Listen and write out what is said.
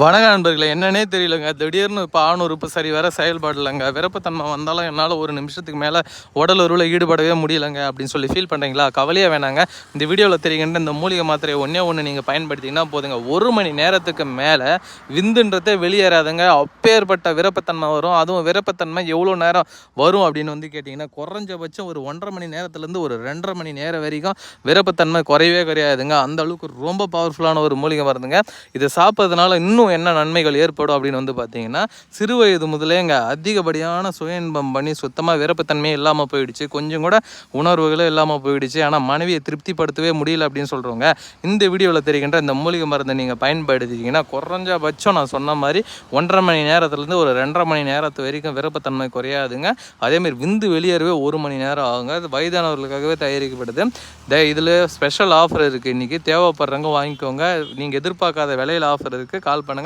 வணக்கம் நண்பர்களே, என்னன்னே தெரியலங்க. திடீர்னு இப்போ ஆணுறுப்பு சரி வேற செயல்படலைங்க. விருப்பத்தன்மை வந்தாலும் என்னால் ஒரு நிமிஷத்துக்கு மேலே உடல் உருவில் ஈடுபடவே முடியலைங்க அப்படின்னு சொல்லி ஃபீல் பண்ணுறீங்களா? கவலையே வேணாங்க. இந்த வீடியோவில் தெரியுங்கின்ற இந்த மூலிகை மாத்திரையை ஒன்று நீங்கள் பயன்படுத்திங்கன்னா போதுங்க. 1 மணி நேரத்துக்கு மேலே விந்துன்றதே வெளியேறாதுங்க. அப்பேற்பட்ட விருப்பத்தன்மை வரும். அதுவும் விருப்பத்தன்மை எவ்வளோ நேரம் வரும் அப்படின்னு கேட்டிங்கன்னா, குறைஞ்சபட்சம் ஒரு 1.5 மணி நேரத்துலேருந்து ஒரு 2.5 மணி நேரம் வரைக்கும் விருப்பத்தன்மை குறையவே குறையாதுங்க. அந்த அளவுக்கு ரொம்ப பவர்ஃபுல்லான ஒரு மூலிகை மருந்துங்க. இதை சாப்பிட்றதுனால இன்னும் என்ன நன்மைகள் ஏற்படும் அப்படின்னு பார்த்தீங்கன்னா, சிறு வயது முதலே இங்கே அதிகப்படியான சுய இன்பம் பண்ணி சுத்தமாக விருப்பத்தன்மையே இல்லாமல் போயிடுச்சு. கொஞ்சம் கூட உணர்வுகளே இல்லாமல் போயிடுச்சு. ஆனால் மனைவியை திருப்திப்படுத்தவே முடியல அப்படின்னு சொல்கிறவங்க இந்த வீடியோவில் தெரிகின்ற இந்த மூலிகை மருந்தை நீங்கள் பயன்படுத்திக்கிங்கன்னா குறைஞ்சபட்சம் நான் சொன்ன மாதிரி 1.5 மணி நேரத்துலேருந்து ஒரு 2.5 மணி நேரத்து வரைக்கும் விருப்பத்தன்மை குறையாதுங்க. அதேமாதிரி விந்து வெளியேறவே 1 மணி நேரம் ஆகுங்க. அது வயதானவர்களுக்காகவே தயாரிக்கப்படுது. இதில் ஸ்பெஷல் ஆஃபர் இருக்குது. இன்றைக்கி தேவைப்படுறவங்க வாங்கிக்கோங்க. நீங்கள் எதிர்பார்க்காத விலையில் ஆஃபர் இருக்குது. கால் பண்ணுங்கள்.